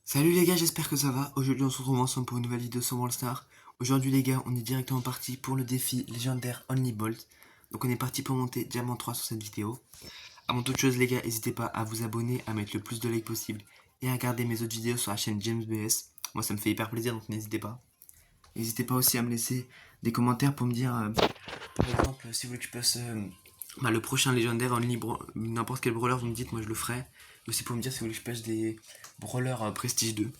Salut les gars, j'espère que ça va. Aujourd'hui on se retrouve ensemble pour une nouvelle vidéo sur Brawl Stars. Aujourd'hui les gars, on est directement parti pour le défi légendaire Only Bolt. Donc on est parti pour monter Diamant 3 sur cette vidéo. Avant toute chose les gars, n'hésitez pas à vous abonner, à mettre le plus de likes possible et à regarder mes autres vidéos sur la chaîne James BS. Moi ça me fait hyper plaisir donc n'hésitez pas. N'hésitez pas aussi à me laisser des commentaires pour me dire par exemple si vous voulez que je passe le prochain légendaire Only n'importe quel brawler, vous me dites, moi je le ferai. Aussi pour me dire si vous voulez que je passe des brawlers Prestige 2.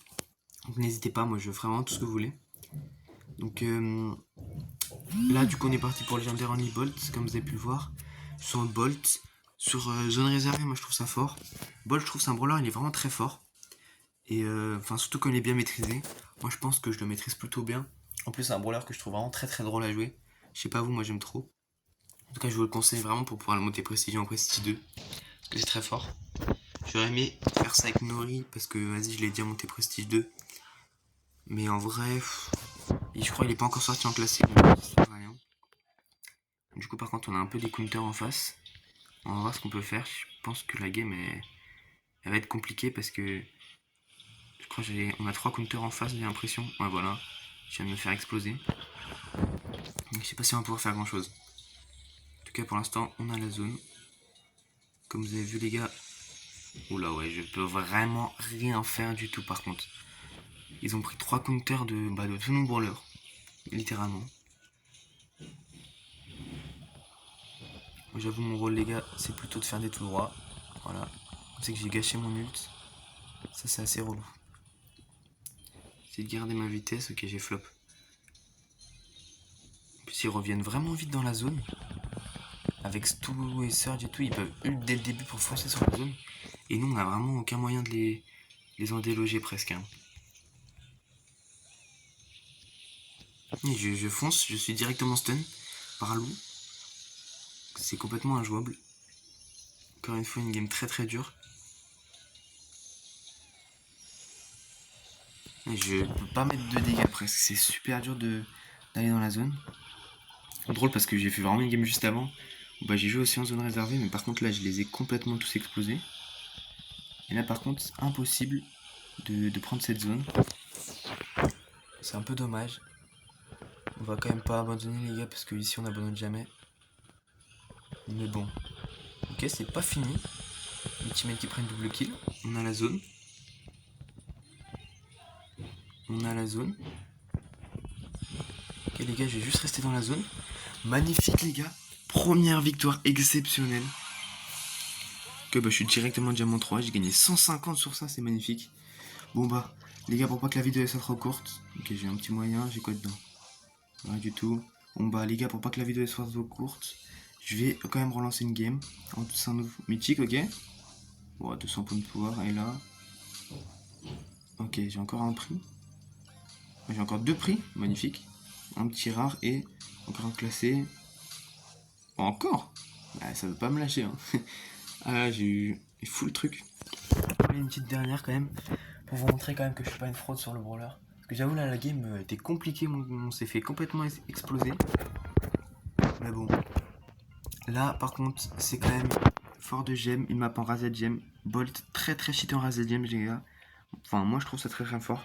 Donc n'hésitez pas, moi je ferai vraiment tout ce que vous voulez. Donc là du coup on est parti pour légendaire Only Bolt, comme vous avez pu le voir. Sur Bolt, sur zone réservée, moi je trouve ça fort. Bolt, je trouve c'est un brawler, il est vraiment très fort. Et enfin surtout quand il est bien maîtrisé. Moi je pense que je le maîtrise plutôt bien. En plus c'est un brawler que je trouve vraiment très très drôle à jouer. Je sais pas vous, moi j'aime trop. En tout cas je vous le conseille vraiment pour pouvoir le monter Prestige en Prestige 2. Parce que c'est très fort. J'aurais aimé faire ça avec Nori parce que vas-y je l'ai déjà monté Prestige 2. Mais en vrai, et je crois qu'il est pas encore sorti en classique, donc ça sert à rien. Du coup, par contre, on a un peu des counters en face. On va voir ce qu'on peut faire. Je pense que la game elle va être compliquée parce que je crois on a 3 counters en face, j'ai l'impression. Ouais, voilà. Je viens de me faire exploser. Donc, je sais pas si on va pouvoir faire grand chose. En tout cas, pour l'instant, on a la zone. Comme vous avez vu, les gars. Oula, ouais, je peux vraiment rien faire du tout par contre. Ils ont pris 3 counters de tous nos brawlers. Littéralement. Moi, j'avoue, mon rôle, les gars, c'est plutôt de faire des tout droits. Voilà. C'est que j'ai gâché mon ult. Ça, c'est assez relou. C'est de garder ma vitesse. Ok, j'ai flop. En plus, ils reviennent vraiment vite dans la zone. Avec Stu et Surge et tout, ils peuvent ult dès le début pour foncer sur la zone. Et nous, on a vraiment aucun moyen de les en déloger presque. Hein. Et je fonce, je suis directement stun par Lou. C'est complètement injouable. Encore une fois, une game très très dure. Et je peux pas mettre de dégâts presque. C'est super dur d'aller dans la zone. Drôle parce que j'ai fait vraiment une game juste avant. Bah, j'ai joué aussi en zone réservée, mais par contre là, je les ai complètement tous explosés. Et là, par contre, c'est impossible de prendre cette zone. C'est un peu dommage. On va quand même pas abandonner les gars parce que ici on abandonne jamais. Mais bon. Ok, c'est pas fini. Les teammates qui prennent double kill. On a la zone. On a la zone. Ok les gars, je vais juste rester dans la zone. Magnifique les gars. Première victoire exceptionnelle. Ok, bah je suis directement diamant 3. J'ai gagné 150 sur ça, c'est magnifique. Bon bah, les gars, pour pas que la vidéo soit trop courte. Ok, j'ai un petit moyen, j'ai quoi dedans? Rien du tout. Bon bah les gars, pour pas que la vidéo soit trop courte, je vais quand même relancer une game. En tout, c'est un nouveau mythique, ok. Bon, 200 points de pouvoir, et là. Ok, j'ai encore un prix. J'ai encore 2 prix, magnifique. Un petit rare et encore un classé. Bon, encore bah, ça veut pas me lâcher. Hein. Ah là, j'ai eu full truc. Allez, une petite dernière quand même, pour vous montrer quand même que je suis pas une fraude sur le brawler. Parce que j'avoue là, la game était compliquée, on s'est fait complètement exploser. Mais bon, là par contre, c'est quand même fort de gemme, il m'a en Razed Gem. Bolt très très cheaté en Razed Gem, les gars. Enfin, moi je trouve ça très très fort.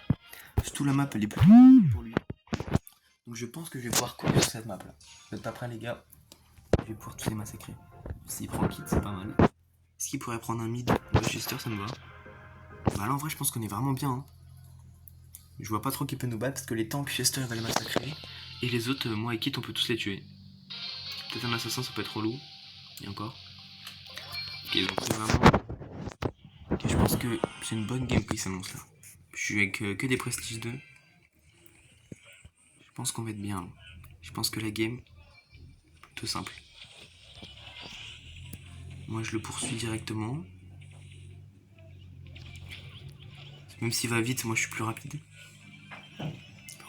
Surtout la map, elle est plus pour lui. Donc je pense que je vais pouvoir courir sur cette map là. Vous êtes pas prêts les gars? Je vais pouvoir tous les massacrer. S'il prend le kit, c'est pas mal. Est-ce qu'il pourrait prendre un mid de Chester? Ça me va. Bah là en vrai, je pense qu'on est vraiment bien. Hein. Je vois pas trop qui peut nous battre parce que les tanks Chester va les massacrer. Et les autres, moi et Kit, on peut tous les tuer. Peut-être un assassin, ça peut être relou. Et encore. Ok, donc c'est vraiment. Ok, je pense que c'est une bonne game qui s'annonce là. Je suis avec que des Prestige 2. Je pense qu'on va être bien. Là. Je pense que la game, plutôt simple. Moi je le poursuis directement. Même s'il va vite, moi je suis plus rapide.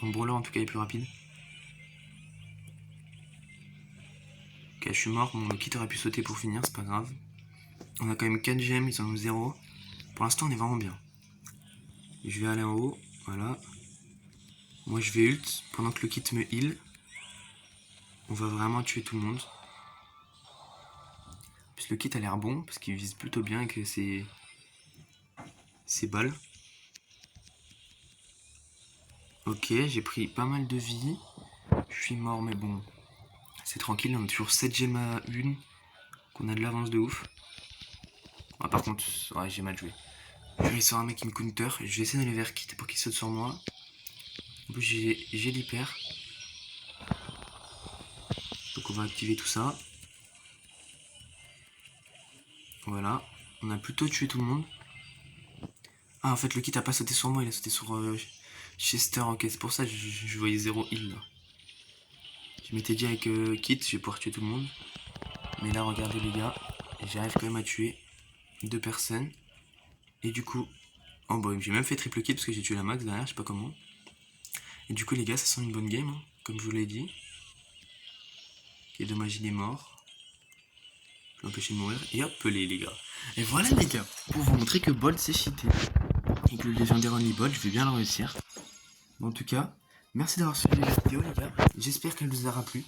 Mon brawler en tout cas est plus rapide. Ok, je suis mort, mon kit aurait pu sauter pour finir, c'est pas grave. On a quand même 4 gemmes, ils en ont 0. Pour l'instant on est vraiment bien. Je vais aller en haut, voilà. Moi je vais ult pendant que le kit me heal. On va vraiment tuer tout le monde. Puis le kit a l'air bon parce qu'il vise plutôt bien avec ses balles. Ok, j'ai pris pas mal de vie. Je suis mort, mais bon, c'est tranquille, on a toujours 7 gemmes à 1. Qu'on a de l'avance de ouf. Ah, par contre, ouais, j'ai mal joué. Je vais sur un mec qui me counter. Je vais essayer d'aller vers Kit pour qu'il saute sur moi. En plus, j'ai l'hyper. Donc, on va activer tout ça. Voilà. On a plutôt tué tout le monde. Ah, en fait, le Kit a pas sauté sur moi, il a sauté sur Chester. Ok, c'est pour ça que je voyais 0 heal là. Je m'étais dit avec Kit, je vais pouvoir tuer tout le monde. Mais là, regardez les gars, j'arrive quand même à tuer 2 personnes. Et du coup, oh bah, j'ai même fait triple kill parce que j'ai tué la max derrière, je sais pas comment. Et du coup, les gars, ça sent une bonne game, hein, comme je vous l'ai dit. Ok, dommage, il est mort. Je vais l'empêcher de mourir. Et hop, les gars. Et voilà, les gars, pour vous montrer que Bolt c'est cheaté. Et que le légendaire Only Bolt, je vais bien le réussir. Mais en tout cas, merci d'avoir suivi la vidéo, les gars. J'espère qu'elle vous aura plu.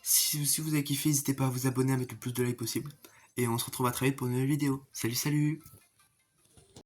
Si vous avez kiffé, n'hésitez pas à vous abonner, à mettre le plus de likes possible. Et on se retrouve à très vite pour une nouvelle vidéo. Salut, salut!